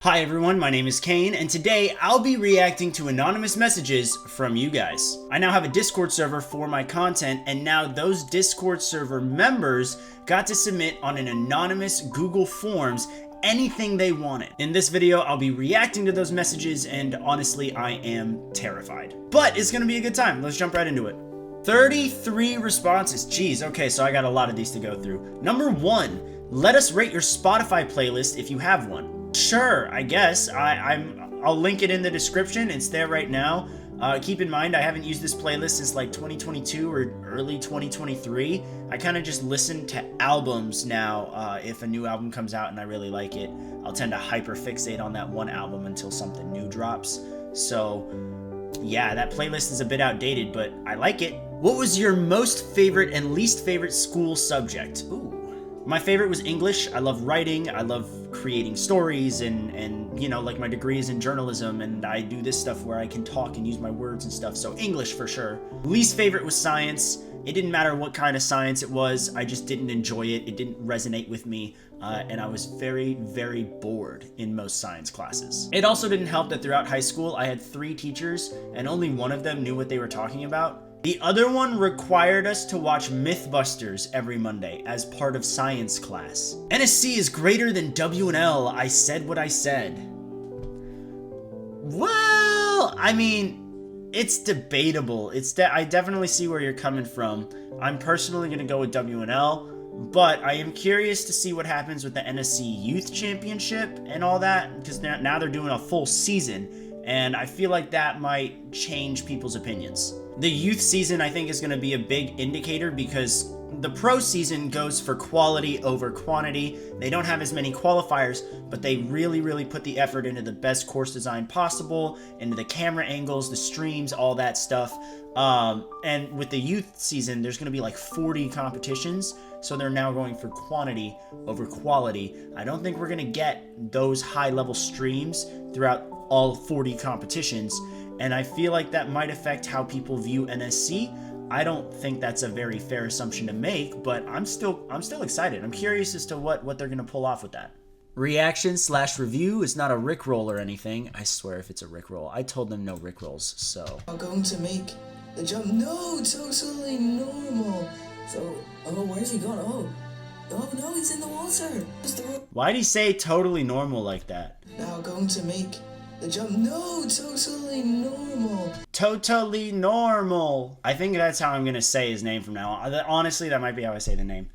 Hi everyone, my name is Kane, and today I'll be reacting to anonymous messages from you guys. I now have a Discord server for my content, and now those Discord server members got to submit on an anonymous Google Forms anything they wanted. In this video, I'll be reacting to those messages, and honestly, I am terrified. But it's gonna be a good time. Let's jump right into it. 33 responses. Jeez, okay, so I got a lot of these to go through. Number 1, let us rate your Spotify playlist if you have one. Sure, I guess. I'll link it in the description. It's there right now. Keep in mind, I haven't used this playlist since like 2022 or early 2023. I kind of just listen to albums now. If a new album comes out and I really like it, I'll tend to hyper-fixate on that one album until something new drops. So, yeah, that playlist is a bit outdated, but I like it. What was your most favorite and least favorite school subject? Ooh. My favorite was English. I love writing. I love creating stories and you know, like my degree is in journalism and I do this stuff where I can talk and use my words and stuff. So English for sure. Least favorite was science. It didn't matter what kind of science it was. I just didn't enjoy it. It didn't resonate with me. And I was very, very bored in most science classes. It also didn't help that throughout high school, I had 3 teachers and only one of them knew what they were talking about. The other one required us to watch Mythbusters every Monday as part of science class. NSC is greater than W&L. I said what I said. Well, I mean, it's debatable. I definitely see where you're coming from. I'm personally gonna go with W&L, but I am curious to see what happens with the NSC Youth Championship and all that, because now they're doing a full season, and I feel like that might change people's opinions. The youth season, I think, is going to be a big indicator because the pro season goes for quality over quantity. They don't have as many qualifiers, but they really put the effort into the best course design possible, into the camera angles, the streams, all that stuff. And with the youth season, there's going to be like 40 competitions, so they're now going for quantity over quality. I don't think we're going to get those high-level streams throughout all 40 competitions. And I feel like that might affect how people view NSC. I don't think that's a very fair assumption to make, but I'm still excited. I'm curious as to what they're gonna pull off with that. Reaction/review is not a Rickroll or anything. I swear if it's a Rickroll. I told them no Rickrolls, so. I'm going to make the jump. No, totally normal. So, oh, where's he gone? Oh no, he's in the water. Why'd he say totally normal like that? Now going to make the jump. No, totally normal. Totally normal. I think that's how I'm gonna say his name from now on. Honestly, that might be how I say the name.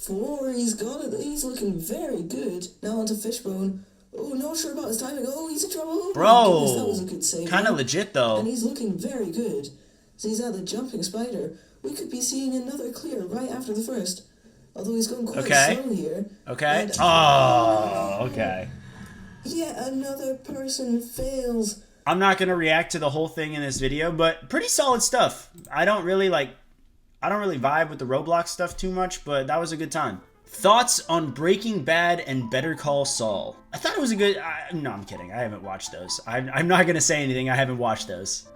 4, he's got it. He's looking very good. Now onto Fishbone. Oh, not sure about his timing. Oh, he's in trouble. Oh, bro, goodness, that was a good save. Kind of legit though. And he's looking very good. So he's at the jumping spider. We could be seeing another clear right after the first. Although he's going quite slow here. Okay. Okay. Yet another person fails. I'm not going to react to the whole thing in this video, but pretty solid stuff. I don't really vibe with the Roblox stuff too much, but that was a good time. Thoughts on Breaking Bad and Better Call Saul? I thought it was a good... no, I'm kidding. I haven't watched those. I'm not going to say anything. I haven't watched those.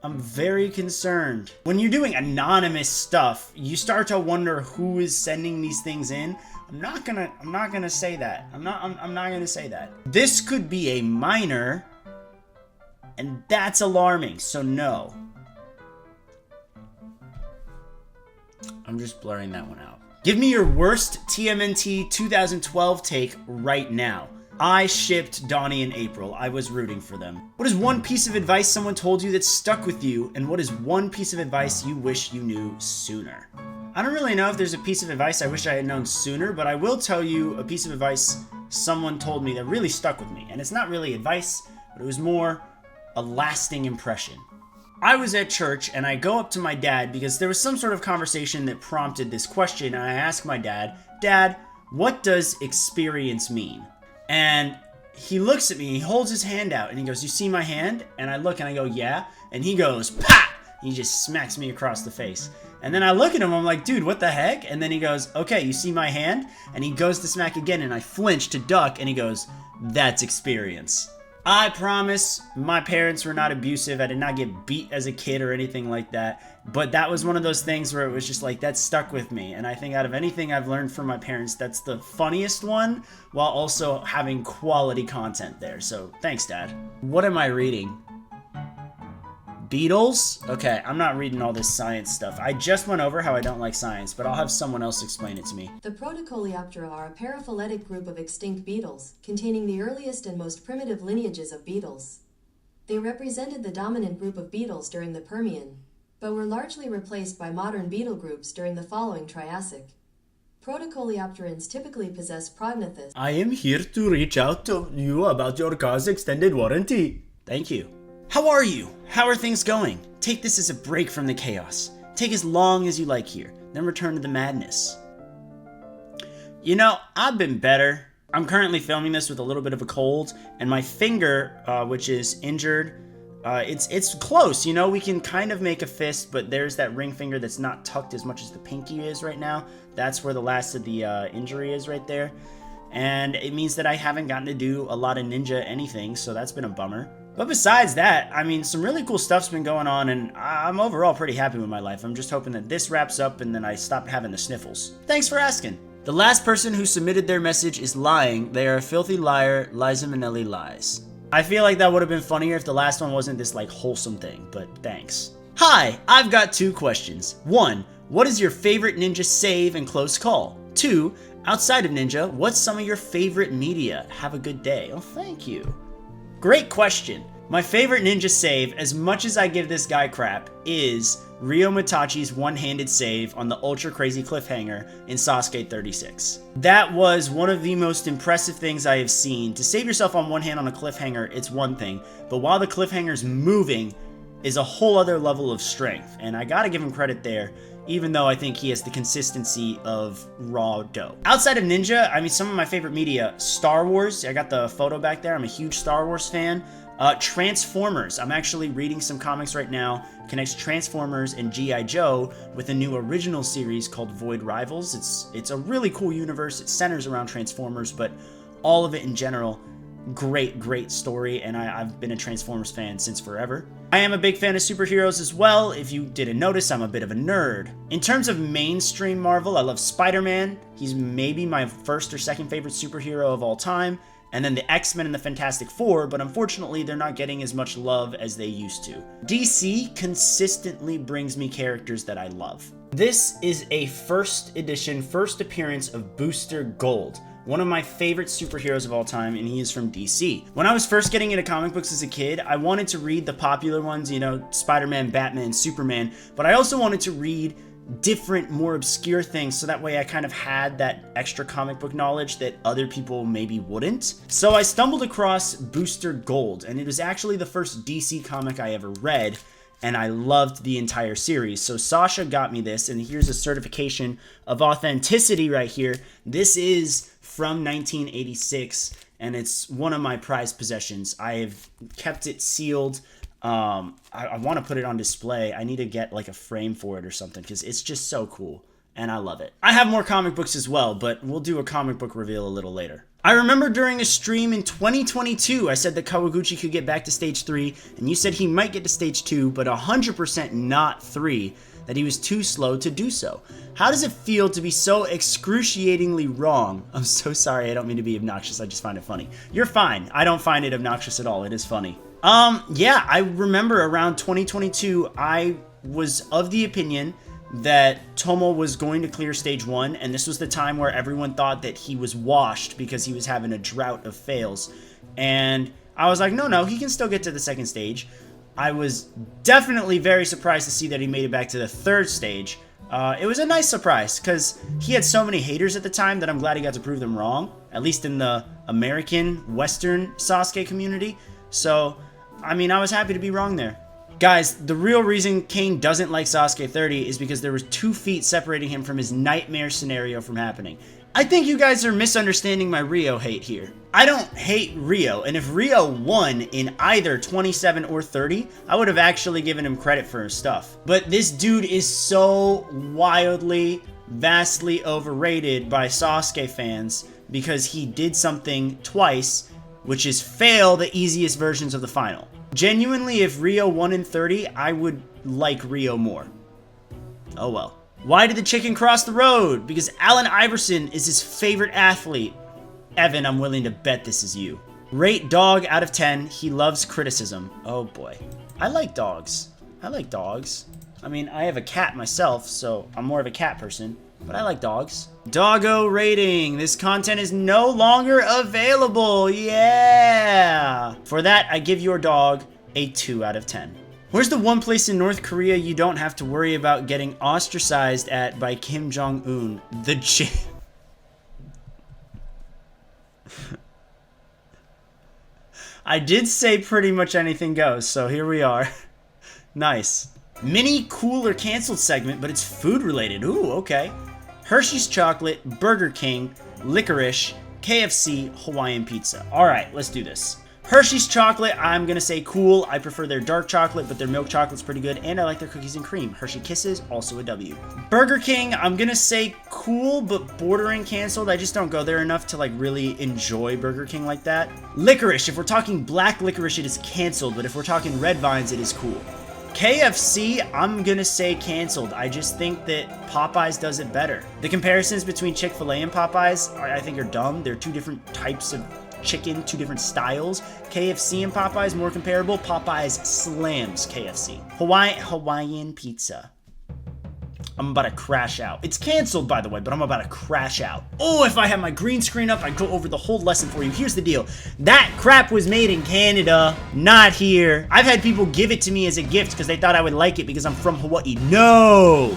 I'm very concerned. When you're doing anonymous stuff, you start to wonder who is sending these things in. I'm not gonna say that. I'm not gonna say that. This could be a minor, and that's alarming, so no. I'm just blurring that one out. Give me your worst TMNT 2012 take right now. I shipped Donnie and April. I was rooting for them. What is one piece of advice someone told you that stuck with you, and what is one piece of advice you wish you knew sooner? I don't really know if there's a piece of advice I wish I had known sooner, but I will tell you a piece of advice someone told me that really stuck with me. And it's not really advice, but it was more a lasting impression. I was at church, and I go up to my dad because there was some sort of conversation that prompted this question, and I asked my dad, "Dad, what does experience mean?" And he looks at me, he holds his hand out, and he goes, "You see my hand?" And I look and I go, "Yeah." And he goes, "Pah!" He just smacks me across the face. And then I look at him, I'm like, "Dude, what the heck?" And then he goes, "Okay, you see my hand?" And he goes to smack again, and I flinch to duck, and he goes, "That's experience." I promise my parents were not abusive. I did not get beat as a kid or anything like that. But that was one of those things where it was just like, that stuck with me. And I think out of anything I've learned from my parents, that's the funniest one, while also having quality content there. So thanks, Dad. What am I reading? Beetles? Okay, I'm not reading all this science stuff. I just went over how I don't like science, but I'll have someone else explain it to me. The Protocoleoptera are a paraphyletic group of extinct beetles, containing the earliest and most primitive lineages of beetles. They represented the dominant group of beetles during the Permian, but were largely replaced by modern beetle groups during the following Triassic. Protocoleopterans typically possess prognathous. I am here to reach out to you about your car's extended warranty. Thank you. How are you? How are things going? Take this as a break from the chaos. Take as long as you like here, then return to the madness. You know, I've been better. I'm currently filming this with a little bit of a cold, and my finger, which is injured, it's close. You know, we can kind of make a fist, but there's that ring finger that's not tucked as much as the pinky is right now. That's where the last of the injury is right there. And it means that I haven't gotten to do a lot of ninja anything, so that's been a bummer. But besides that, I mean, some really cool stuff's been going on, and I'm overall pretty happy with my life. I'm just hoping that this wraps up and then I stop having the sniffles. Thanks for asking. The last person who submitted their message is lying. They are a filthy liar. Liza Minnelli lies. I feel like that would have been funnier if the last one wasn't this, like, wholesome thing, but thanks. Hi, I've got 2 questions. 1, what is your favorite ninja save and close call? 2, outside of ninja, what's some of your favorite media? Have a good day. Oh, thank you. Great question. My favorite ninja save, as much as I give this guy crap, is Ryo Mitachi's one-handed save on the ultra crazy cliffhanger in Sasuke 36. That was one of the most impressive things I have seen. To save yourself on one hand on a cliffhanger, it's one thing, but while the cliffhanger's moving is a whole other level of strength, and I gotta give him credit there, even though I think he has the consistency of raw dough. Outside of ninja, I mean, some of my favorite media, Star Wars, I got the photo back there, I'm a huge Star Wars fan. Transformers, I'm actually reading some comics right now, connects Transformers and G.I. Joe with a new original series called Void Rivals. It's a really cool universe, it centers around Transformers, but all of it in general, great story, and I've been a Transformers fan since forever. I am a big fan of superheroes as well. If you didn't notice, I'm a bit of a nerd. In terms of mainstream Marvel, I love Spider-Man. He's maybe my first or second favorite superhero of all time. And then the X-Men and the Fantastic Four, but unfortunately they're not getting as much love as they used to. DC consistently brings me characters that I love. This is a first edition, first appearance of Booster Gold, one of my favorite superheroes of all time, and he is from DC. When I was first getting into comic books as a kid, I wanted to read the popular ones, you know, Spider-Man, Batman, Superman, but I also wanted to read different, more obscure things, so that way I kind of had that extra comic book knowledge that other people maybe wouldn't. So I stumbled across Booster Gold, and it was actually the first DC comic I ever read, and I loved the entire series. So Sasha got me this, and here's a certification of authenticity right here. This is from 1986, and it's one of my prized possessions. I have kept it sealed. I want to put it on display. I need to get like a frame for it or something because it's just so cool and I love it. I have more comic books as well, but we'll do a comic book reveal a little later. I remember during a stream in 2022, I said that Kawaguchi could get back to stage 3, and you said he might get to stage 2, but 100% not 3, that he was too slow to do so. How does it feel to be so excruciatingly wrong? I'm so sorry, I don't mean to be obnoxious, I just find it funny. You're fine, I don't find it obnoxious at all, it is funny. Yeah, I remember around 2022, I was of the opinion that Tomo was going to clear stage 1, and this was the time where everyone thought that he was washed because he was having a drought of fails. And I was like, no, he can still get to the 2nd stage. I was definitely very surprised to see that he made it back to the 3rd stage. It was a nice surprise, because he had so many haters at the time that I'm glad he got to prove them wrong, at least in the American, Western Sasuke community. So, I mean, I was happy to be wrong there. Guys, the real reason Kane doesn't like Sasuke 30 is because there was 2 feet separating him from his nightmare scenario from happening. I think you guys are misunderstanding my Ryo hate here. I don't hate Ryo, and if Ryo won in either 27 or 30, I would have actually given him credit for his stuff. But this dude is so wildly, vastly overrated by Sasuke fans because he did something twice which is fail the easiest versions of the final. Genuinely, if Rio won in 30, I would like Rio more. Oh well. Why did the chicken cross the road? Because Allen Iverson is his favorite athlete. Evan, I'm willing to bet this is you. Rate dog out of 10. He loves criticism. Oh boy. I like dogs. I like dogs. I mean, I have a cat myself, so I'm more of a cat person. But I like dogs. Doggo rating. This content is no longer available. Yeah. For that, I give your dog a 2 out of 10. Where's the one place in North Korea you don't have to worry about getting ostracized at by Kim Jong-un? The gym. I did say pretty much anything goes, so here we are. Nice. Mini cooler canceled segment, but it's food related. Ooh, okay. Hershey's chocolate, Burger King, licorice, KFC, Hawaiian pizza. All right, let's do this. Hershey's chocolate, I'm gonna say cool. I prefer their dark chocolate, but their milk chocolate's pretty good, and I like their cookies and cream. Hershey Kisses, also a W. Burger King, I'm gonna say cool, but bordering canceled. I just don't go there enough to like really enjoy Burger King like that. Licorice, if we're talking black licorice, it is canceled, but if we're talking red vines, it is cool. KFC, I'm gonna say canceled. I just think that Popeyes does it better. The comparisons between Chick-fil-A and Popeyes, I think are dumb. They're two different types of chicken, two different styles. KFC and Popeyes, more comparable. Popeyes slams KFC. Hawaiian pizza. I'm about to crash out. It's canceled, by the way, but I'm about to crash out. Oh, if I had my green screen up, I'd go over the whole lesson for you. Here's the deal. That crap was made in Canada, not here. I've had people give it to me as a gift because they thought I would like it because I'm from Hawaii. No.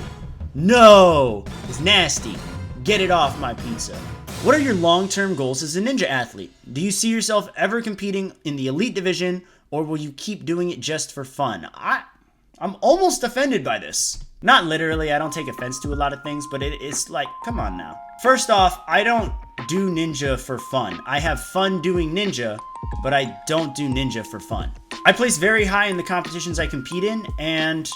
No. It's nasty. Get it off my pizza. What are your long-term goals as a ninja athlete? Do you see yourself ever competing in the elite division, or will you keep doing it just for fun? I'm almost offended by this. Not literally, I don't take offense to a lot of things, but it's like, come on now. First off, I don't do ninja for fun. I have fun doing ninja, but I don't do ninja for fun. I place very high in the competitions I compete in, and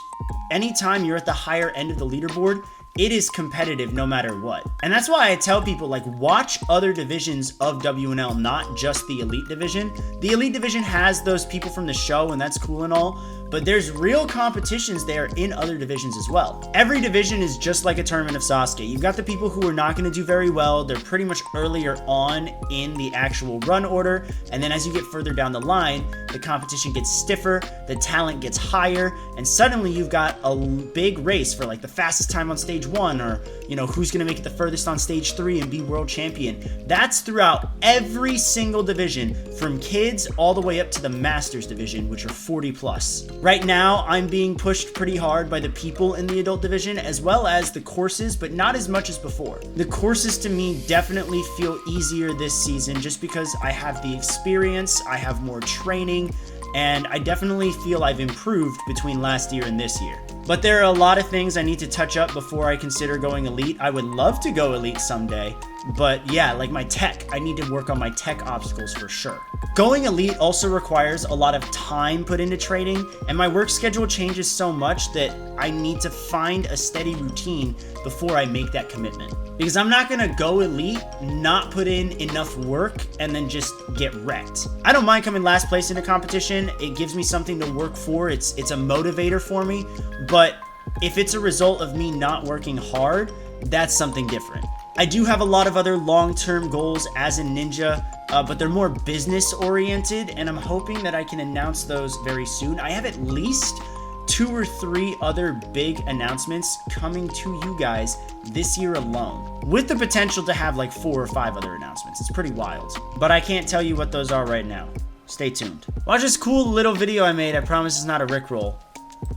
anytime you're at the higher end of the leaderboard, it is competitive no matter what. And that's why I tell people, like, watch other divisions of WNL, not just the elite division. The elite division has those people from the show, and that's cool and all, but there's real competitions there in other divisions as well. Every division is just like a tournament of Sasuke. You've got the people who are not going to do very well. They're pretty much earlier on in the actual run order, and then as you get further down the line, the competition gets stiffer, the talent gets higher, and suddenly you've got a big race for like the fastest time on stage 1, or you know, who's going to make it the furthest on stage 3 and be world champion. That's throughout every single division, from kids all the way up to the masters division, which are 40 plus. Right now, I'm being pushed pretty hard by the people in the adult division, as well as the courses, but not as much as before. The courses to me definitely feel easier this season just because I have the experience, I have more training, and I definitely feel I've improved between last year and this year. But there are a lot of things I need to touch up before I consider going elite. I would love to go elite someday, but yeah, like my tech, I need to work on my tech obstacles for sure. Going elite also requires a lot of time put into training, and my work schedule changes so much that I need to find a steady routine before I make that commitment. Because I'm not gonna go elite, not put in enough work, and then just get wrecked. I don't mind coming last place in a competition. It gives me something to work for. It's a motivator for me. But if it's a result of me not working hard, that's something different. I do have a lot of other long-term goals as a ninja, but they're more business-oriented, and I'm hoping that I can announce those very soon. I have at least 2 or 3 other big announcements coming to you guys this year alone, with the potential to have like 4 or 5 other announcements. It's pretty wild, but I can't tell you what those are right now. Stay tuned. Watch this cool little video I made. I promise it's not a Rickroll.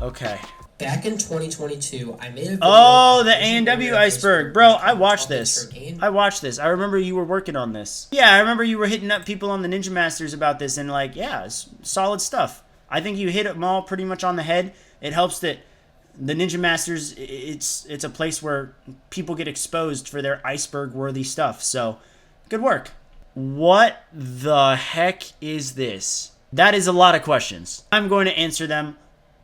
Okay. Back in 2022, I made a video. Oh, the A&W iceberg. Bro, I watched this. I remember you were working on this. Yeah, I remember you were hitting up people on the Ninja Masters about this, and like, yeah, it's solid stuff. I think you hit them all pretty much on the head. It helps that the Ninja Masters, it's a place where people get exposed for their iceberg-worthy stuff. So, good work. What the heck is this? That is a lot of questions. I'm going to answer them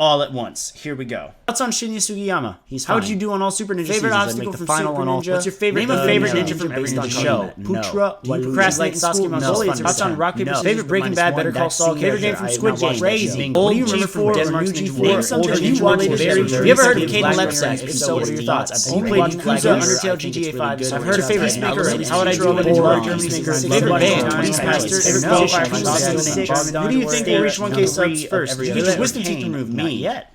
all at once. Here we go. Thoughts on Shinya Sugiyama? He's fine. How'd you do on all Super Ninja Favorite seasons? obstacle the from final Super on all. Ninja? What's your favorite? Name a favorite ninja ninja from every the ninja show. show. Putra. Do you procrastinate procrastinate school? Sasuke? No. No. Thoughts on rock, paper, scissors, Favorite Breaking Bad, Better Call Saul? Favorite game from Squid Game? Crazy. What do you remember from Denmark's Ninja Warrior? Have you ever heard of Kane Casillas? If so, what are your thoughts? Have you played Yakuza, Undertale, GTA 5? I've heard of favorite Peacemaker. How would I do it in Love Peacemaker? Favorite band? Beastmaster. Favorite musician? Who do you think will reach 1K subs first? Did you get your wisdom teeth removed? Not yet.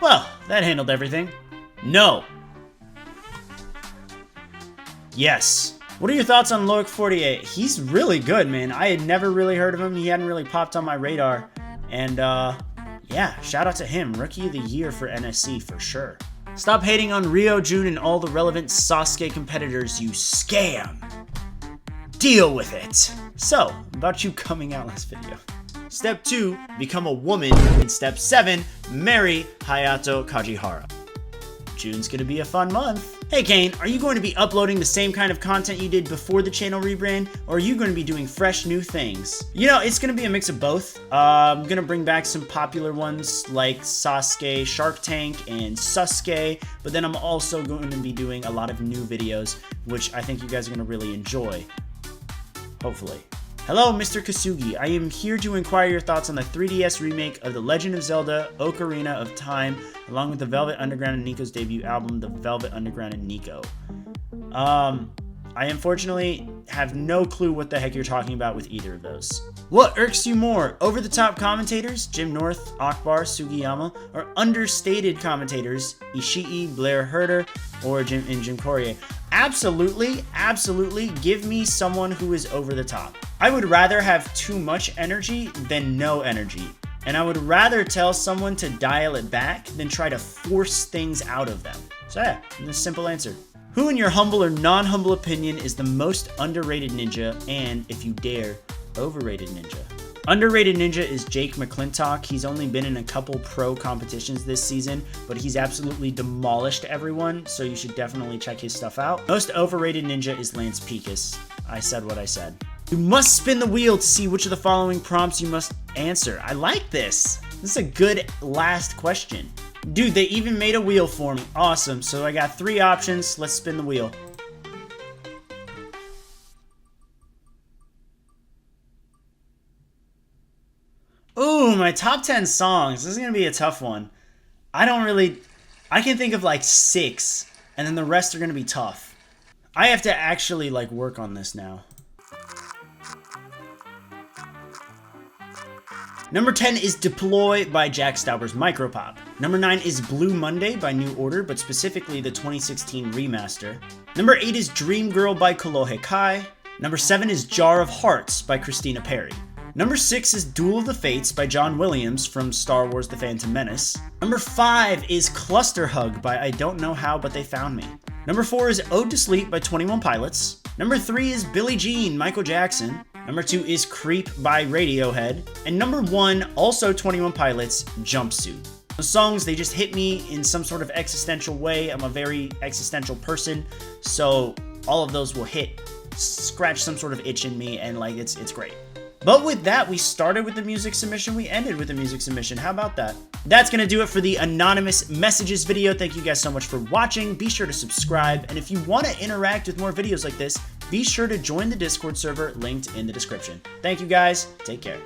Well, that handled everything. No. Yes. What are your thoughts on Loic48? He's really good, man. I had never really heard of him. He hadn't really popped on my radar. And, yeah, shout out to him. Rookie of the Year for NSC for sure. Stop hating on Rio, Jun, and all the relevant Sasuke competitors, you scam. Deal with it. So, about you coming out last video. Step 2, become a woman. And step 7, marry Hayato Kajihara. June's gonna be a fun month. Hey Kane, are you going to be uploading the same kind of content you did before the channel rebrand, or are you going to be doing fresh new things? You know, it's gonna be a mix of both. I'm gonna bring back some popular ones like Sasuke, Shark Tank, and Sasuke, but then I'm also going to be doing a lot of new videos, which I think you guys are gonna really enjoy. Hopefully. Hello, Mr. Kasugi. I am here to inquire your thoughts on the 3DS remake of The Legend of Zelda Ocarina of Time, along with the Velvet Underground and Nico's debut album, The Velvet Underground and Nico. I unfortunately have no clue what the heck you're talking about with either of those. What irks you more, over-the-top commentators, Jim North, Akbar, Sugiyama, or understated commentators, Ishii, Blair Herter, or Jim Courier? Absolutely, absolutely, give me someone who is over the top. I would rather have too much energy than no energy. And I would rather tell someone to dial it back than try to force things out of them. So yeah, the simple answer. Who in your humble or non-humble opinion is the most underrated ninja, and, if you dare, overrated ninja? Underrated ninja is Jake McClintock. He's only been in a couple pro competitions this season, but he's absolutely demolished everyone, so you should definitely check his stuff out. Most overrated ninja is Lance Picus. I said what I said. You must spin the wheel to see which of the following prompts you must answer. I like this. This is a good last question. Dude, they even made a wheel for me. Awesome. So I got 3 options. Let's spin the wheel. Ooh, my top 10 songs. This is going to be a tough one. I can think of like 6, and then the rest are going to be tough. I have to actually like work on this now. Number 10 is Deploy by Jack Stauber's Micropop. Number 9 is Blue Monday by New Order, but specifically the 2016 remaster. Number 8 is Dream Girl by Kolohe Kai. Number 7 is Jar of Hearts by Christina Perri. Number 6 is Duel of the Fates by John Williams from Star Wars The Phantom Menace. Number 5 is Cluster Hug by I Don't Know How But They Found Me. Number 4 is Ode to Sleep by 21 Pilots. Number 3 is Billie Jean, Michael Jackson. Number 2 is Creep by Radiohead. And number 1, also 21 Pilots, Jumpsuit. Those songs, they just hit me in some sort of existential way. I'm a very existential person, so all of those will scratch some sort of itch in me, and like it's great. But with that, we started with the music submission, we ended with the music submission. How about that? That's gonna do it for the anonymous messages video. Thank you guys so much for watching. Be sure to subscribe, and if you want to interact with more videos like this, be sure to join the Discord server linked in the description. Thank you guys, take care.